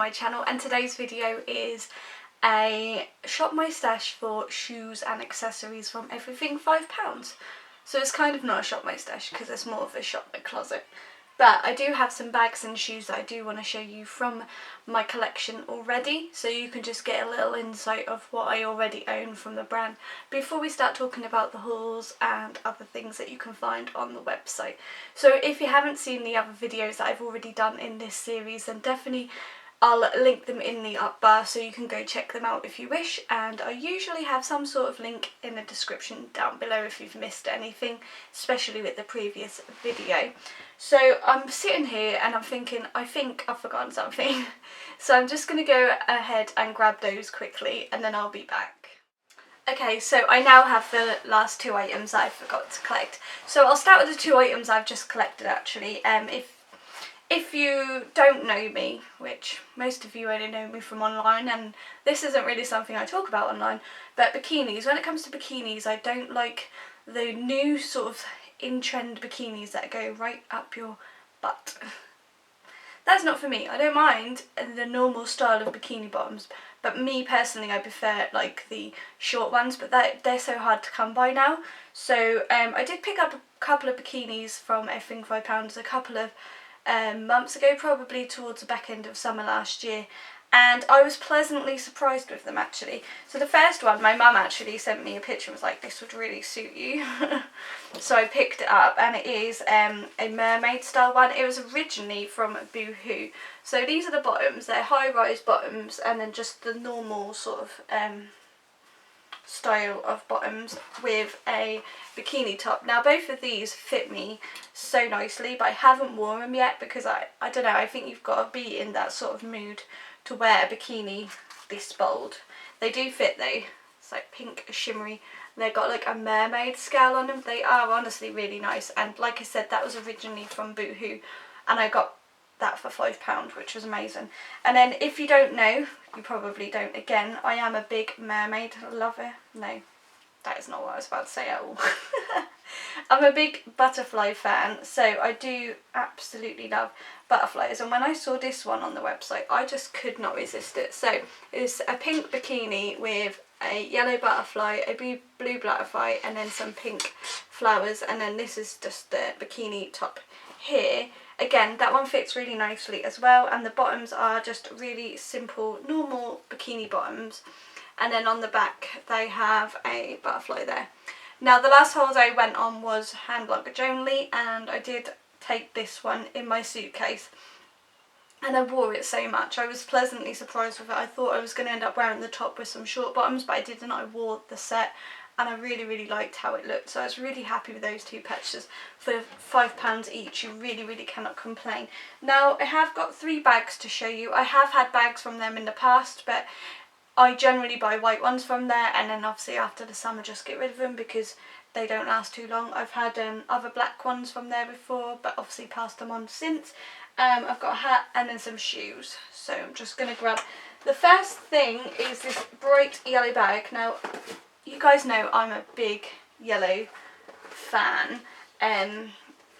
my channel, and today's video is a shop my stash for shoes and accessories from Everything5Pounds. So it's kind of not a shop my stash because it's more of a shop my closet. But I do have some bags and shoes that I do want to show you from my collection already, so you can just get a little insight of what I already own from the brand before we start talking about the hauls and other things that you can find on the website. So if you haven't seen the other videos that I've already done in this series, then definitely I'll link them in the up bar so you can go check them out if you wish, and I usually have some sort of link in the description down below if you've missed anything, especially with the previous video. So I'm sitting here and I'm thinking, I think I've forgotten something. So I'm just going to go ahead and grab those quickly and then I'll be back. Okay, so I now have the last two items I forgot to collect. So I'll start with the two items I've just collected actually. If you don't know me, which most of you only know me from online, and this isn't really something I talk about online, but bikinis, when it comes to bikinis, I don't like the new sort of in-trend bikinis that go right up your butt. That's not for me. I don't mind the normal style of bikini bottoms, but me personally I prefer like the short ones, but they're so hard to come by now. So I did pick up a couple of bikinis from Everything5Pounds a couple of months ago, probably towards the back end of summer last year, and I was pleasantly surprised with them actually. So the first one, my mum actually sent me a picture and was like, this would really suit you. So I picked it up, and it is a mermaid style one. It was originally from Boohoo. So these are the bottoms, they're high-rise bottoms, and then just the normal sort of style of bottoms with a bikini top. Now both of these fit me so nicely, but I haven't worn them yet because I don't know, I think you've got to be in that sort of mood to wear a bikini this bold. They do fit though. It's like pink shimmery. They've got like a mermaid scale on them. They are honestly really nice, and like I said, that was originally from Boohoo and I got that for £5, which was amazing. And then if you don't know, you probably don't, again, I am a big mermaid lover. No, that is not what I was about to say at all. I'm a big butterfly fan, so I do absolutely love butterflies, and when I saw this one on the website I just could not resist it. So it's a pink bikini with a yellow butterfly, a blue butterfly, and then some pink flowers, and then this is just the bikini top here. Again, that one fits really nicely as well, and the bottoms are just really simple normal bikini bottoms, and then on the back they have a butterfly there. Now the last haul I went on was hand luggage only, and I did take this one in my suitcase and I wore it so much. I was pleasantly surprised with it. I thought I was going to end up wearing the top with some short bottoms, but I didn't. I wore the set and I really liked how it looked, so I was really happy with those two purchases. For £5 each, you really cannot complain. Now I have got 3 bags to show you. I have had bags from them in the past, but I generally buy white ones from there, and then obviously after the summer just get rid of them because they don't last too long. I've had other black ones from there before, but obviously passed them on since. I've got a hat and then some shoes, so I'm just going to grab. The first thing is this bright yellow bag. Now you guys know I'm a big yellow fan.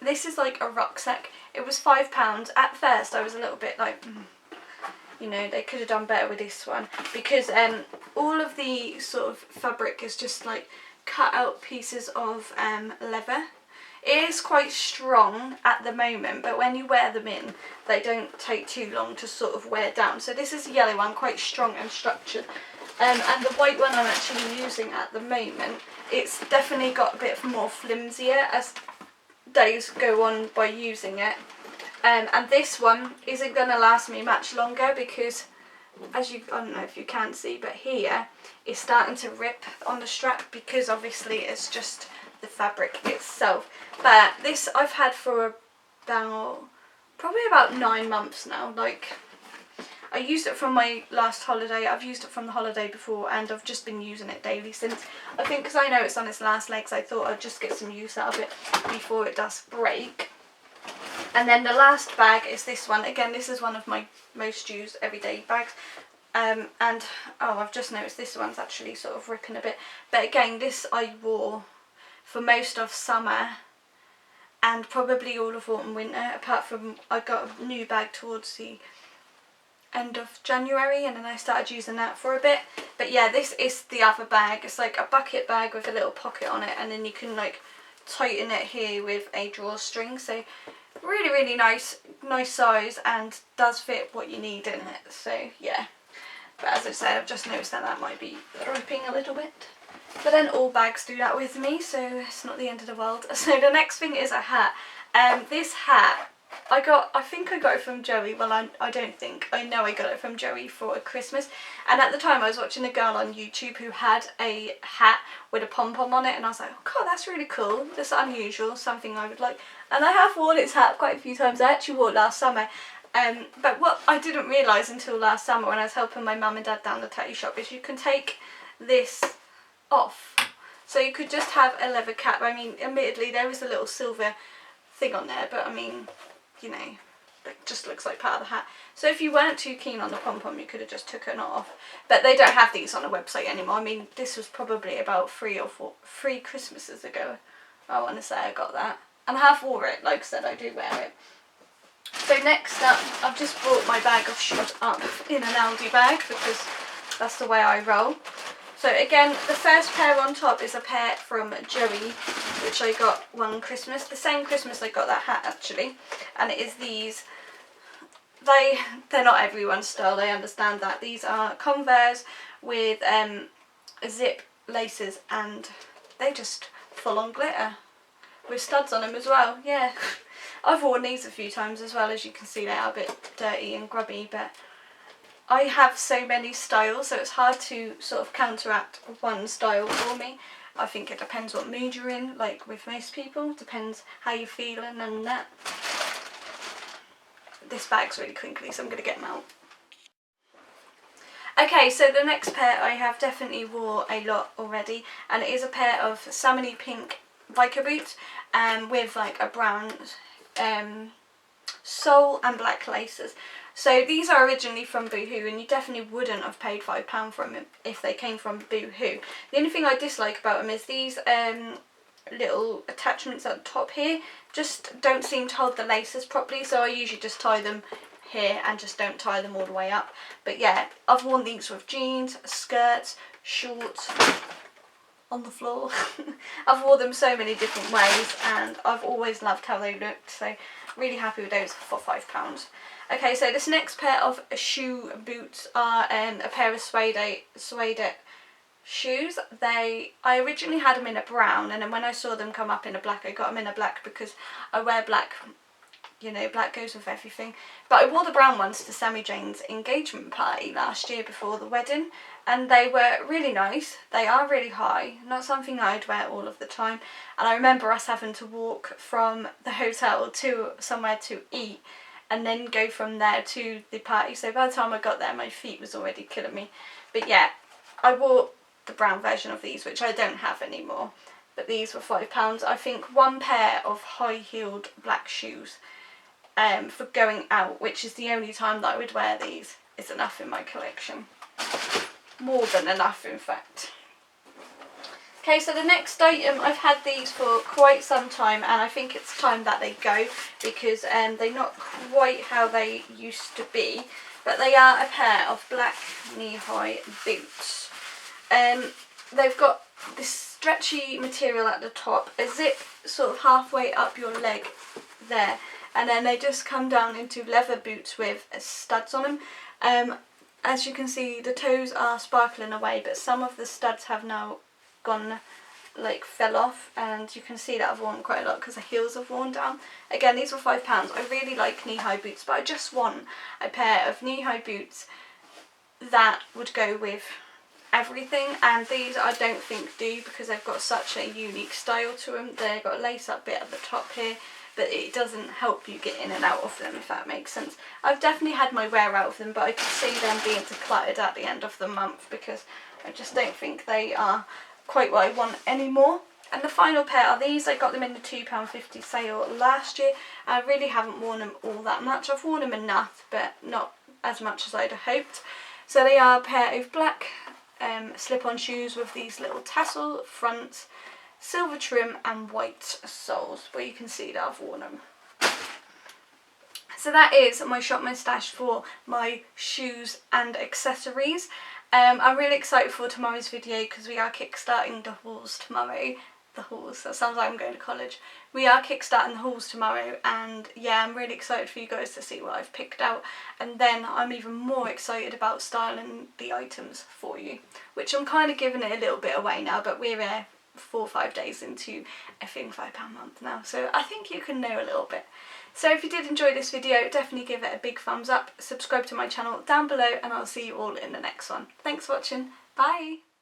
This is like a rucksack. It was £5. At first I was a little bit like, you know, they could have done better with this one, because all of the sort of fabric is just like cut out pieces of leather. It is quite strong at the moment, but when you wear them in, they don't take too long to sort of wear down. So this is a yellow one, quite strong and structured. And the white one I'm actually using at the moment, it's definitely got a bit more flimsier as days go on by using it. And this one isn't going to last me much longer because, as you, I don't know if you can see, but here it's starting to rip on the strap because obviously it's just the fabric itself. But this I've had for probably about 9 months now. Like, I used it from my last holiday, I've used it from the holiday before, and I've just been using it daily since. I think because I know it's on its last legs, I thought I'd just get some use out of it before it does break. And then the last bag is this one. Again, this is one of my most used everyday bags. And oh, I've just noticed this one's actually sort of ripping a bit. But again, this I wore for most of summer and probably all of autumn winter, apart from I got a new bag towards the end of January, and then I started using that for a bit. But yeah, this is the other bag. It's like a bucket bag with a little pocket on it, and then you can like tighten it here with a drawstring. So really nice size, and does fit what you need in it. So yeah, but as I said, I've just noticed that might be ripping a little bit. But then all bags do that with me, so it's not the end of the world. So the next thing is a hat. This hat, I think I got it from Joey. Well, I don't think. I know I got it from Joey for Christmas. And at the time I was watching a girl on YouTube who had a hat with a pom-pom on it, and I was like, oh god, that's really cool. That's unusual, something I would like. And I have worn this hat quite a few times. I actually wore it last summer. But what I didn't realise until last summer when I was helping my mum and dad down the tattoo shop is you can take this off. So you could just have a leather cap. I mean, admittedly there is a little silver thing on there, but I mean, you know, it just looks like part of the hat. So if you weren't too keen on the pom-pom, you could have just took it off. But they don't have these on the website anymore. I mean, this was probably about 3 Christmases ago, I want to say I got that. And I have wore it, like I said, I do wear it. So next up, I've just brought my bag of shoes up in an Aldi bag because that's the way I roll. So again, the first pair on top is a pair from Joey, which I got one Christmas. The same Christmas I got that hat actually. And it is these, they're not everyone's style, I understand that. These are Converse with zip laces, and they just full on glitter. With studs on them as well, yeah. I've worn these a few times as well. As you can see, they are a bit dirty and grubby, but I have so many styles, so it's hard to sort of counteract one style for me. I think it depends what mood you're in, like with most people. Depends how you're feeling and that. This bag's really crinkly, so I'm going to get them out. Okay, so the next pair I have definitely wore a lot already, and it is a pair of salmony pink biker boots with like a brown sole and black laces. So these are originally from Boohoo, and you definitely wouldn't have paid £5 for them if they came from Boohoo. The only thing I dislike about them is these little attachments at the top here just don't seem to hold the laces properly, so I usually just tie them here and just don't tie them all the way up. But yeah, I've worn these with jeans, skirts, shorts, on the floor. I've worn them so many different ways, and I've always loved how they looked, so really happy with those for £5. Okay, so this next pair of shoe boots are a pair of suede shoes. I originally had them in a brown, and then when I saw them come up in a black, I got them in a black because I wear black. You know, black goes with everything. But I wore the brown ones to Sammy Jane's engagement party last year before the wedding, and they were really nice. They are really high, not something I'd wear all of the time. And I remember us having to walk from the hotel to somewhere to eat, and then go from there to the party. So by the time I got there, my feet was already killing me. But yeah, I wore the brown version of these, which I don't have anymore. But these were £5. I think one pair of high-heeled black shoes for going out, which is the only time that I would wear these, is enough in my collection. More than enough, in fact. Okay, so the next item, I've had these for quite some time, and I think it's time that they go because they're not quite how they used to be, but they are a pair of black knee-high boots. They've got this stretchy material at the top, a zip sort of halfway up your leg there, and then they just come down into leather boots with studs on them. As you can see, the toes are sparkling away, but some of the studs have now gone, like, fell off, and you can see that I've worn quite a lot because the heels have worn down. Again, these were £5. I really like knee-high boots, but I just want a pair of knee-high boots that would go with everything, and these I don't think do because they've got such a unique style to them. They've got a lace-up bit at the top here, but it doesn't help you get in and out of them, if that makes sense. I've definitely had my wear out of them, but I could see them being decluttered at the end of the month because I just don't think they are quite what I want anymore. And the final pair are these. I got them in the £2.50 sale last year. I really haven't worn them all that much. I've worn them enough, but not as much as I'd have hoped. So they are a pair of black slip-on shoes with these little tassel fronts, silver trim and white soles, but you can see that I've worn them. So that is my shop my stash for my shoes and accessories. I'm really excited for tomorrow's video because we are kickstarting the hauls tomorrow. The hauls, that sounds like I'm going to college. We are kickstarting the hauls tomorrow, and yeah, I'm really excited for you guys to see what I've picked out, and then I'm even more excited about styling the items for you, which I'm kind of giving it a little bit away now, but we're 4 or 5 days into Everything5Pounds month now, so I think you can know a little bit. So if you did enjoy this video, definitely give it a big thumbs up, subscribe to my channel down below, and I'll see you all in the next one. Thanks for watching, bye!